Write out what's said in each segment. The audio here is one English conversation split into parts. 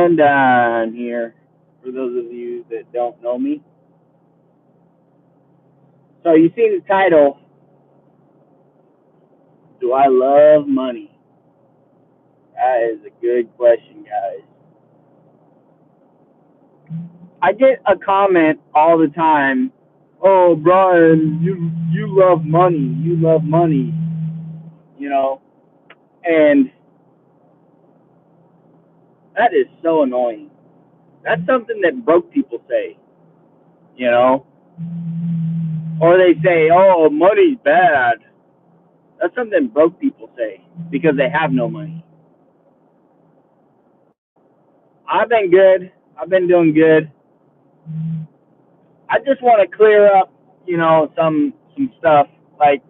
And here, for those of you that don't know me. So you see the title, Do I Love Money? That is a good question, guys. I get a comment all the time, oh, Brian, you love money. You love money, you know, and that is so annoying. That's something that broke people say, you know, or they say, oh, money's bad. That's something broke people say because they have no money. I've been good. I've been doing good. I just want to clear up, some stuff. Like,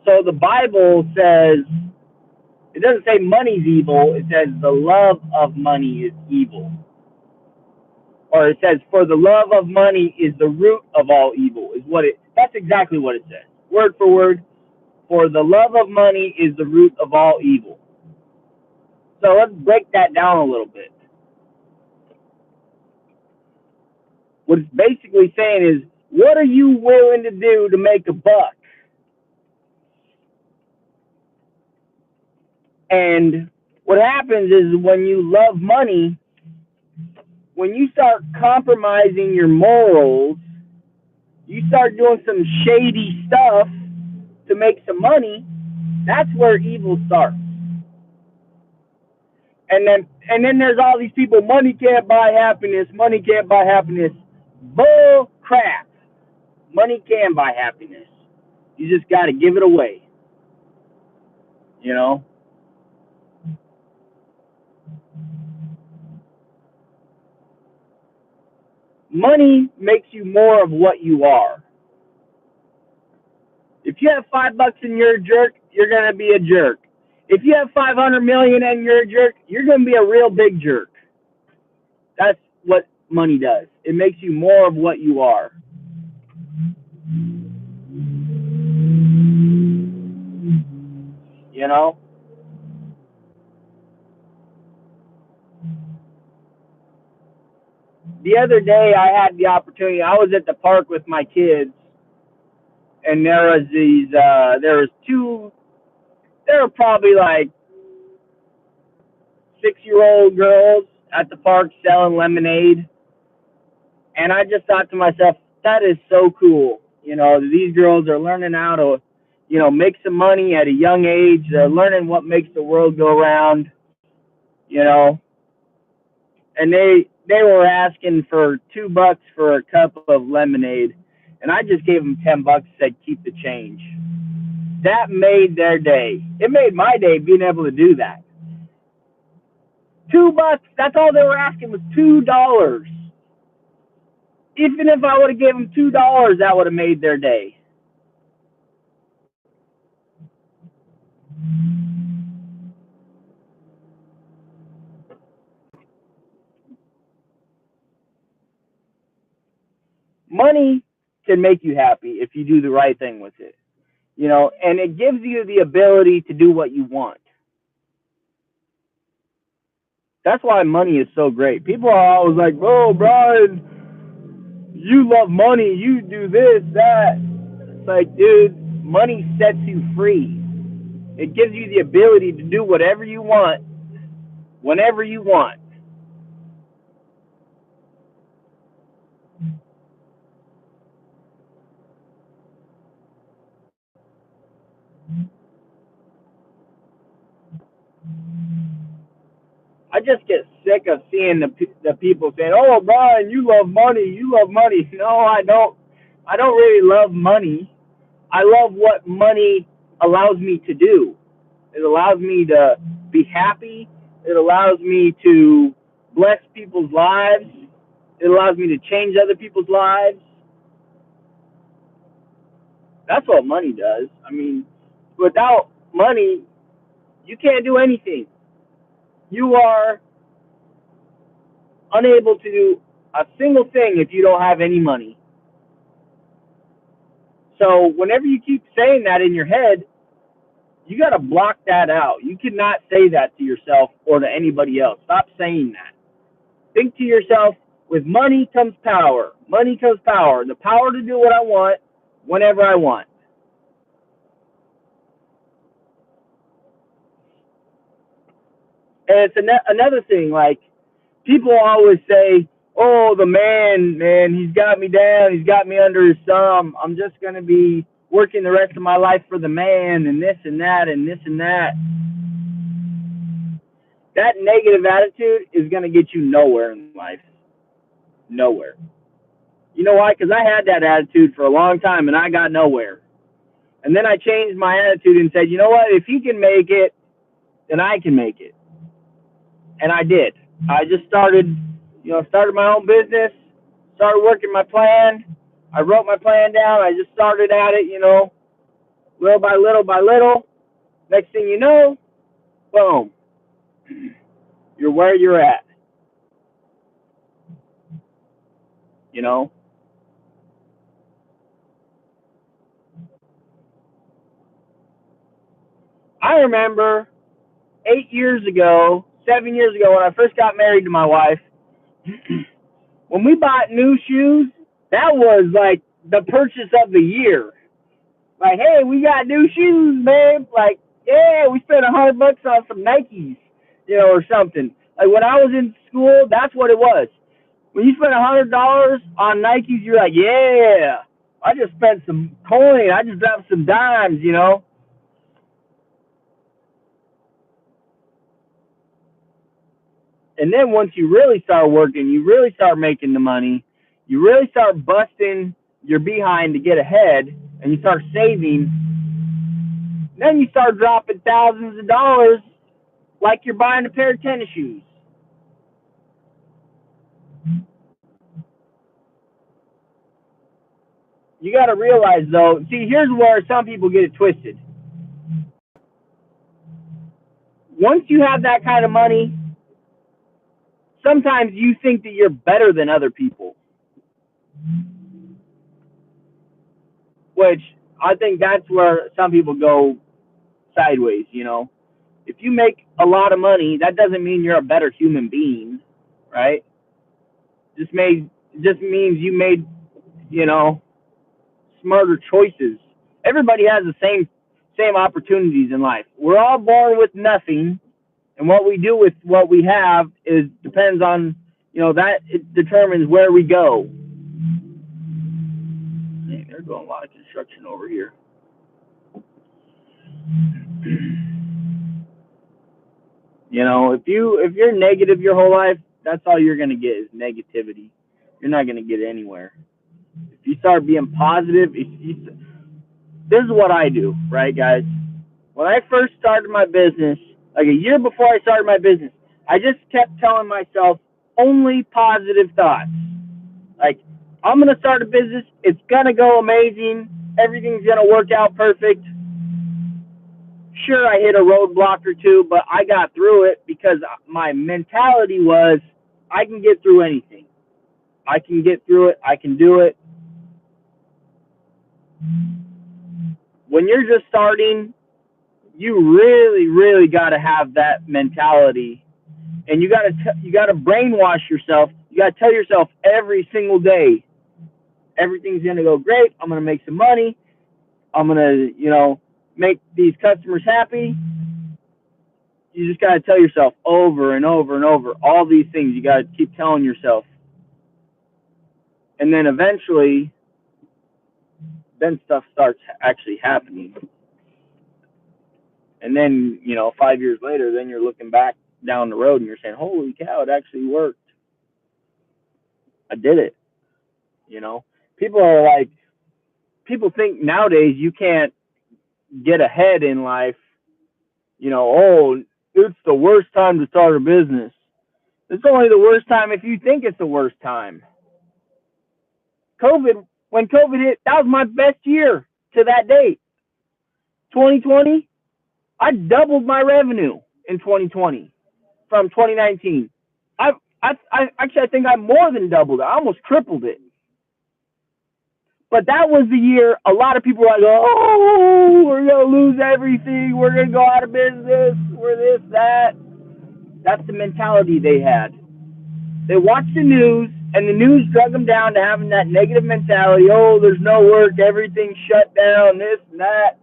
so the Bible says, it doesn't say money's evil. It says the love of money is evil. Or it says, for the love of money is the root of all evil. That's exactly what it says. Word for word. For the love of money is the root of all evil. So let's break that down a little bit. What it's basically saying is, what are you willing to do to make a buck? And what happens is when you love money, when you start compromising your morals, you start doing some shady stuff to make some money, that's where evil starts. And then there's all these people, money can't buy happiness, money can't buy happiness. Bull crap. Money can buy happiness. You just got to give it away. You know? Money makes you more of what you are. If you have $5 and you're a jerk, you're gonna be a jerk. If you have 500 million and you're a jerk, you're gonna be a real big jerk. That's what money does. It makes you more of what you are. You know? The other day I had the opportunity, I was at the park with my kids, and there was two, there were probably like 6-year-old girls at the park selling lemonade. And I just thought to myself, that is so cool. These girls are learning how to, make some money at a young age. They're learning what makes the world go round, you know. And they were asking for $2 for a cup of lemonade, and I just gave them $10. Said keep the change. That made their day. It made my day being able to do that. $2. That's all they were asking was $2. Even if I would have given them $2, that would have made their day. Money can make you happy if you do the right thing with it, and it gives you the ability to do what you want. That's why money is so great. People are always like, oh, Brian, you love money, you do this, that. It's like, dude, money sets you free. It gives you the ability to do whatever you want, whenever you want. I just get sick of seeing the people saying, "Oh, Brian, you love money. You love money." No, I don't. I don't really love money. I love what money allows me to do. It allows me to be happy. It allows me to bless people's lives. It allows me to change other people's lives. That's what money does. I mean, without money, you can't do anything. You are unable to do a single thing if you don't have any money. So whenever you keep saying that in your head, You got to block that out. You cannot say that to yourself or to anybody else. Stop saying that. Think to yourself, with money comes power. Money comes power. The power to do what I want whenever I want. And it's another thing, like, people always say, oh, the man, he's got me down. He's got me under his thumb. I'm just going to be working the rest of my life for the man and this and that and this and that. That negative attitude is going to get you nowhere in life. Nowhere. You know why? Because I had that attitude for a long time and I got nowhere. And then I changed my attitude and said, you know what? If he can make it, then I can make it. And I did. I just started my own business, started working my plan. I wrote my plan down. I just started at it, little by little by little. Next thing you know, boom, you're where you're at. I remember 8 years ago, 7 years ago, when I first got married to my wife, when we bought new shoes, that was like the purchase of the year. Like, hey, we got new shoes, man. Like, yeah, we spent $100 on some Nikes, or something. Like, when I was in school, that's what it was. When you spend $100 on Nikes, you're like, yeah, I just spent some coin. I just dropped some dimes, And then once you really start working, you really start making the money, you really start busting your behind to get ahead, and you start saving, then you start dropping thousands of dollars like you're buying a pair of tennis shoes. You got to realize, though, see, here's where some people get it twisted. Once you have that kind of money, sometimes you think that you're better than other people, which I think that's where some people go sideways. If you make a lot of money, that doesn't mean you're a better human being, right? Just means you made, you know, smarter choices. Everybody has the same opportunities in life. We're all born with nothing, and what we do with what we have is depends on, that it determines where we go. Dang, they're doing a lot of construction over here. If you're negative your whole life, that's all you're gonna get is negativity. You're not gonna get anywhere. If you start being positive, this is what I do, right, guys? When I first started my business, like a year before I started my business, I just kept telling myself only positive thoughts. Like, I'm going to start a business. It's going to go amazing. Everything's going to work out perfect. Sure, I hit a roadblock or two, but I got through it because my mentality was I can get through anything. I can get through it. I can do it. When you're just starting, you really, really got to have that mentality, and you got to brainwash yourself. You got to tell yourself every single day, everything's gonna go great. I'm gonna make some money. I'm gonna, make these customers happy. You just got to tell yourself over and over and over all these things. You got to keep telling yourself, and then eventually, then stuff starts actually happening. And then, 5 years later, then you're looking back down the road and you're saying, holy cow, it actually worked. I did it. People are like, people think nowadays you can't get ahead in life. Oh, it's the worst time to start a business. It's only the worst time if you think it's the worst time. When COVID hit, that was my best year to that date. 2020, I doubled my revenue in 2020 from 2019. I think I more than doubled it. I almost tripled it. But that was the year a lot of people were like, oh, we're going to lose everything. We're going to go out of business. We're this, that. That's the mentality they had. They watched the news, and the news drug them down to having that negative mentality. Oh, there's no work. Everything's shut down, this and that.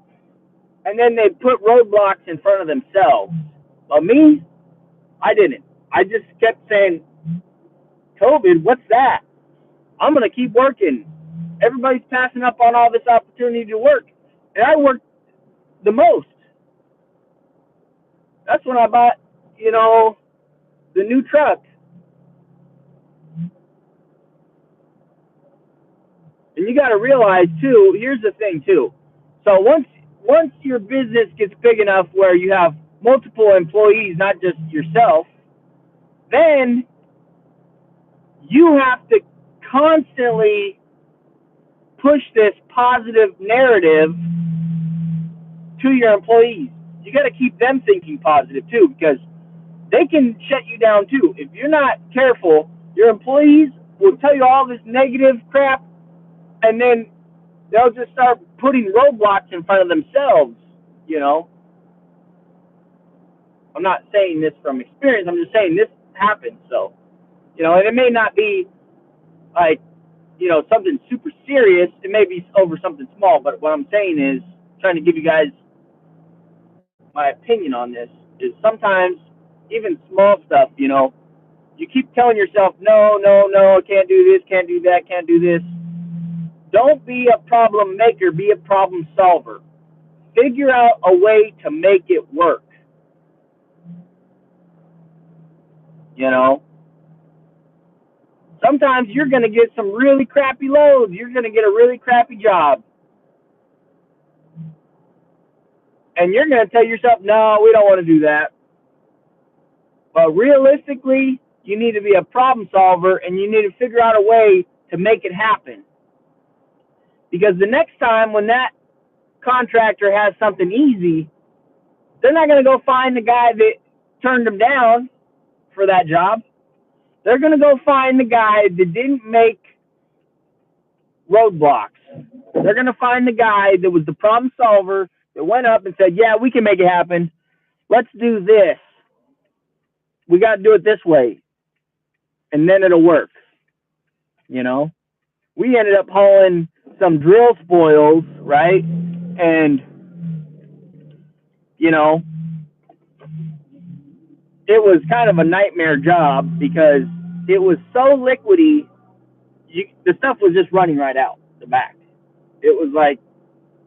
And then they put roadblocks in front of themselves. But me, I didn't. I just kept saying, COVID, what's that? I'm going to keep working. Everybody's passing up on all this opportunity to work. And I worked the most. That's when I bought, the new truck. And you got to realize, too, here's the thing, too. So once your business gets big enough where you have multiple employees, not just yourself, then you have to constantly push this positive narrative to your employees. You got to keep them thinking positive too, because they can shut you down too. If you're not careful, your employees will tell you all this negative crap, and then they'll just start putting roadblocks in front of themselves. I'm not saying this from experience. I'm just saying this happens. So, and it may not be like, something super serious. It may be over something small, but what I'm saying is, trying to give you guys my opinion on this, is sometimes even small stuff, you keep telling yourself, no, I can't do this, can't do that, can't do this. Don't be a problem maker, be a problem solver. Figure out a way to make it work. Sometimes you're going to get some really crappy loads. You're going to get a really crappy job. And you're going to tell yourself, no, we don't want to do that. But realistically, you need to be a problem solver, and you need to figure out a way to make it happen. Because the next time when that contractor has something easy, they're not going to go find the guy that turned them down for that job. They're going to go find the guy that didn't make roadblocks. They're going to find the guy that was the problem solver that went up and said, yeah, we can make it happen. Let's do this. We got to do it this way. And then it'll work. We ended up hauling some drill spoils, right? And, it was kind of a nightmare job because it was so liquidy. The stuff was just running right out the back. It was like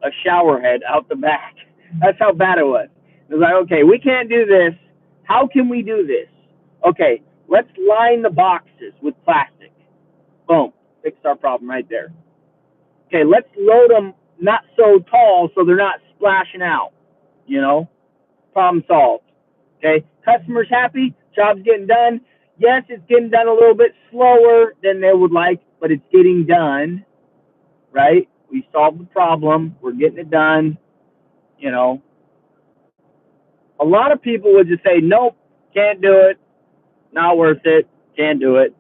a shower head out the back. That's how bad it was. It was like, okay, we can't do this. How can we do this? Okay, let's line the boxes with plastic. Boom, fixed our problem right there. Okay, let's load them not so tall so they're not splashing out. Problem solved. Okay, customers happy, job's getting done. Yes, it's getting done a little bit slower than they would like, but it's getting done, right? We solved the problem. We're getting it done. A lot of people would just say, nope, can't do it, not worth it, can't do it.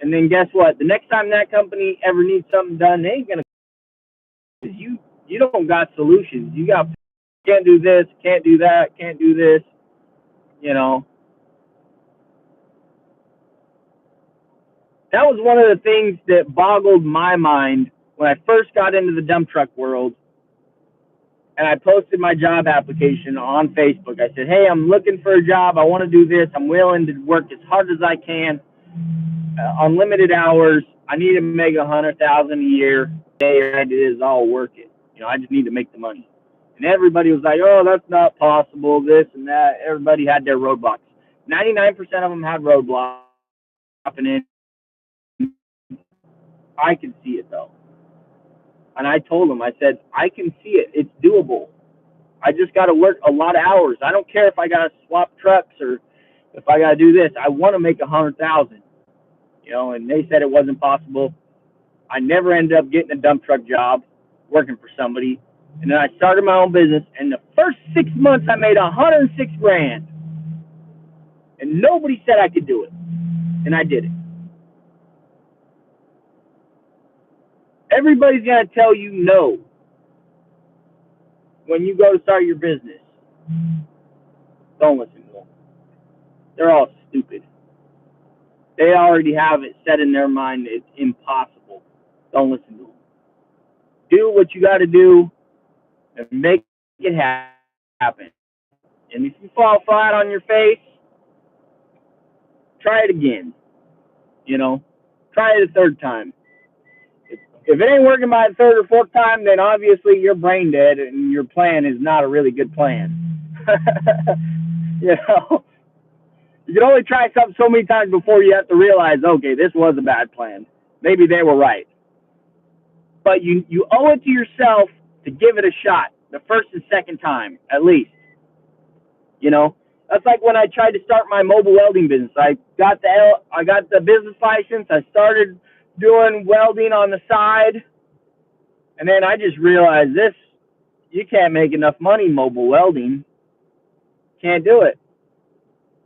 And then guess what? The next time that company ever needs something done, they ain't gonna. You don't got solutions. You got can't do this, can't do that, can't do this. That was one of the things that boggled my mind when I first got into the dump truck world. And I posted my job application on Facebook. I said, hey, I'm looking for a job. I want to do this. I'm willing to work as hard as I can, unlimited hours. I need to make $100,000 a year. It is, I'll work it. I just need to make the money. And everybody was like, oh, that's not possible, this and that. Everybody had their roadblocks. 99% of them had roadblocks. And I could see it, though. And I told them, I said, I can see it. It's doable. I just got to work a lot of hours. I don't care if I got to swap trucks or if I got to do this. I want to make 100,000. And they said it wasn't possible. I never ended up getting a dump truck job working for somebody. And then I started my own business. And the first 6 months, I made $106,000. And nobody said I could do it. And I did it. Everybody's going to tell you no when you go to start your business. Don't listen to them. They're all stupid. They already have it set in their mind it's impossible. Don't listen to them. Do what you got to do and make it happen. And if you fall flat on your face, try it again. Try it a third time. If it ain't working by the third or fourth time, then obviously you're brain dead and your plan is not a really good plan. you know, you can only try something so many times before you have to realize, okay, this was a bad plan. Maybe they were right. But you owe it to yourself to give it a shot the first and second time, at least. That's like when I tried to start my mobile welding business. I got the business license. I started doing welding on the side, and then I just realized you can't make enough money mobile welding. Can't do it.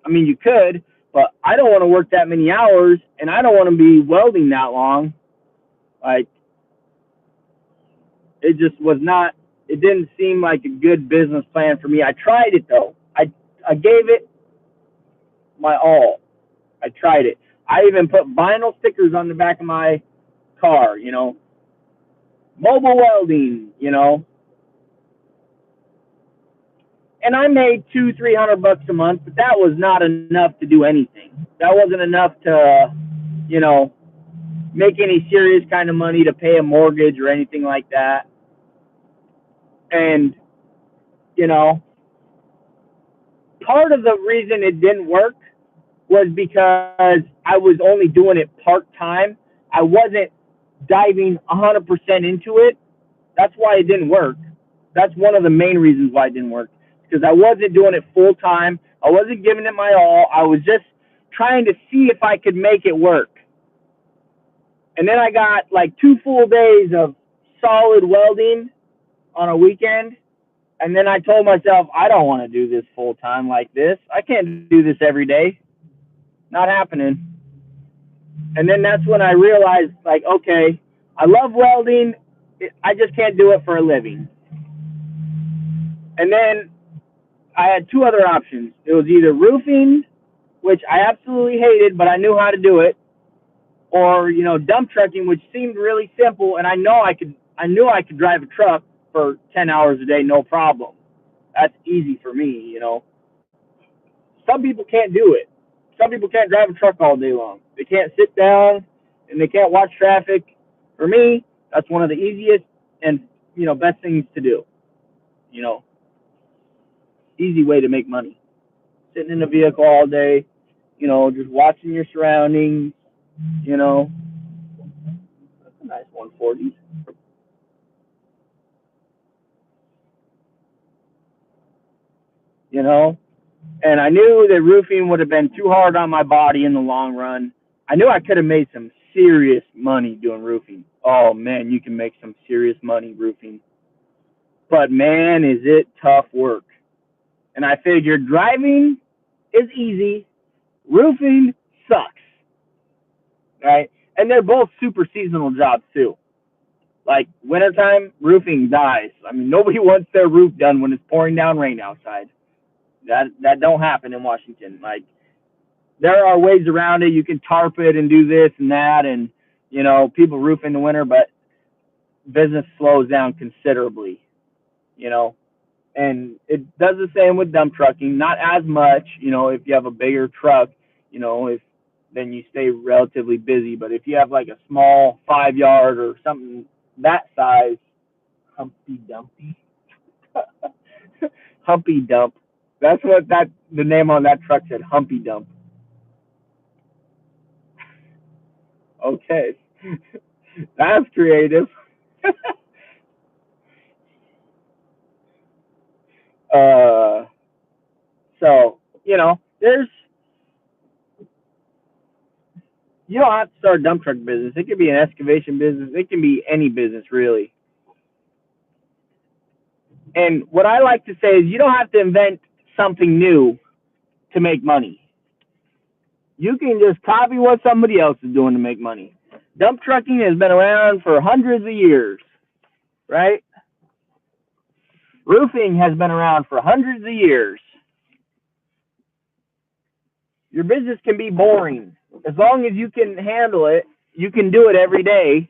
I mean, you could, but I don't want to work that many hours, and I don't want to be welding that long. Like, it just was not. It didn't seem like a good business plan for me. I tried it though. I gave it my all. I tried it. I even put vinyl stickers on the back of my car, mobile welding, and I made $200-300 a month, but that was not enough to do anything. That wasn't enough to, make any serious kind of money to pay a mortgage or anything like that. And, part of the reason it didn't work was because I was only doing it part-time. I wasn't diving 100% into it. That's why it didn't work. That's one of the main reasons why it didn't work, because I wasn't doing it full-time. I wasn't giving it my all. I was just trying to see if I could make it work. And then I got like 2 full days of solid welding on a weekend. And then I told myself, I don't want to do this full-time like this. I can't do this every day. Not happening. And then that's when I realized, like, okay, I love welding. I just can't do it for a living. And then I had 2 other options. It was either roofing, which I absolutely hated, but I knew how to do it, or, dump trucking, which seemed really simple, and I knew I could drive a truck for 10 hours a day, no problem. That's easy for me, Some people can't do it. Some people can't drive a truck all day long. They can't sit down and they can't watch traffic. For me, that's one of the easiest and, best things to do. Easy way to make money. Sitting in a vehicle all day, just watching your surroundings, That's a nice 140. And I knew that roofing would have been too hard on my body in the long run. I knew I could have made some serious money doing roofing. Oh, man, you can make some serious money roofing. But, man, is it tough work. And I figured driving is easy. Roofing sucks. Right? And they're both super seasonal jobs, too. Like, wintertime, roofing dies. I mean, nobody wants their roof done when it's pouring down rain outside. That don't happen in Washington. Like, there are ways around it. You can tarp it and do this and that, and people roof in the winter, but business slows down considerably. And it does the same with dump trucking. Not as much. If you have a bigger truck, then you stay relatively busy. But if you have like a small 5-yard or something that size, Humpty Dumpty, Humpy Dump. That's what the name on that truck said, Humpy Dump. Okay. That's creative. uh, so, you don't have to start a dump truck business. It could be an excavation business. It can be any business, really. And what I like to say is you don't have to invent something new to make money. You can just copy what somebody else is doing to make money. Dump trucking has been around for hundreds of years, right? Roofing has been around for hundreds of years. Your business can be boring. As long as you can handle it, you can do it every day.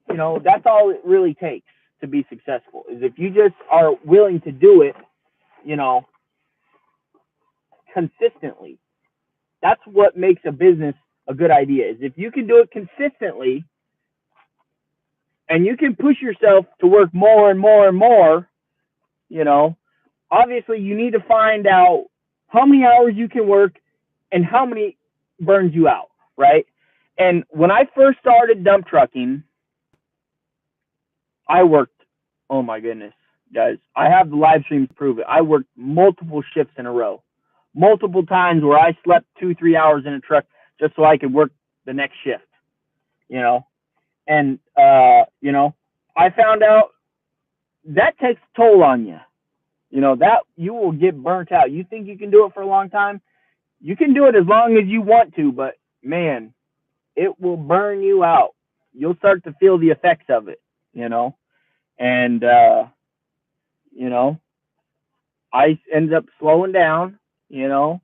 You know, that's all it really takes to be successful, is if you just are willing to do it, you know, consistently. That's what makes a business a good idea, is if you can do it consistently and you can push yourself to work more and more and more, you know, obviously you need to find out how many hours you can work and how many burns you out, right? And when I first started dump trucking, I worked, oh my goodness, guys, I have the live streams prove it. I worked multiple shifts in a row, multiple times where I slept 2-3 hours in a truck just so I could work the next shift, you know. And you know, I found out that takes a toll on you. You know, that you will get burnt out. You think you can do it for a long time? You can do it as long as you want to, but man, it will burn you out. You'll start to feel the effects of it, you know. And you know, I ended up slowing down, you know,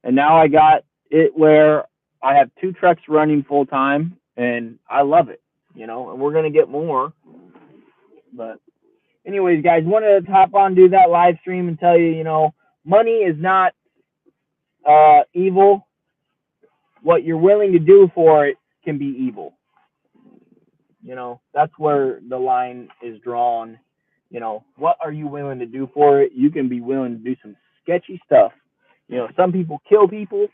and now I got it where I have 2 trucks running full time and I love it, you know, and we're going to get more. But anyways, guys, wanted to hop on, do that live stream and tell you, you know, money is not evil. What you're willing to do for it can be evil. You know, that's where the line is drawn. You know, what are you willing to do for it? You can be willing to do some sketchy stuff. You know, some people kill people,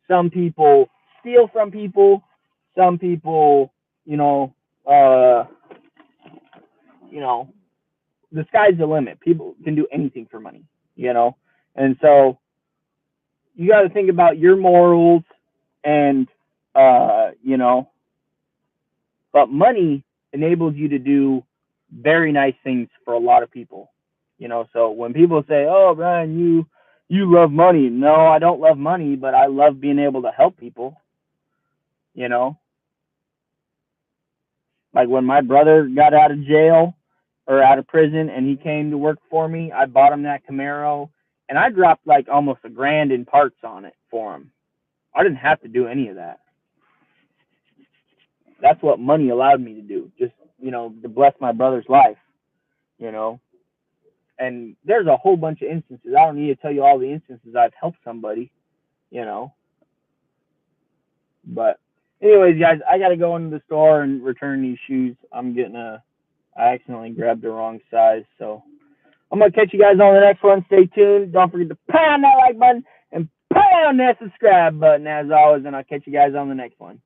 some people steal from people, some people, uh, you know, the sky's the limit. People can do anything for money, you know, and so you got to think about your morals and, you know, but money enables you to do very nice things for a lot of people. You know, so when people say, "Oh, Brian, you love money," no, I don't love money, but I love being able to help people. You know, like when my brother got out of jail or out of prison and he came to work for me, I bought him that Camaro and I dropped like almost $1,000 in parts on it for him. I didn't have to do any of that. That's what money allowed me to do, just, you know, to bless my brother's life, you know. And there's a whole bunch of instances. I don't need to tell you all the instances I've helped somebody, you know. But anyways, guys, I got to go into the store and return these shoes. I accidentally grabbed the wrong size. So I'm going to catch you guys on the next one. Stay tuned. Don't forget to pound that like button and pound that subscribe button as always. And I'll catch you guys on the next one.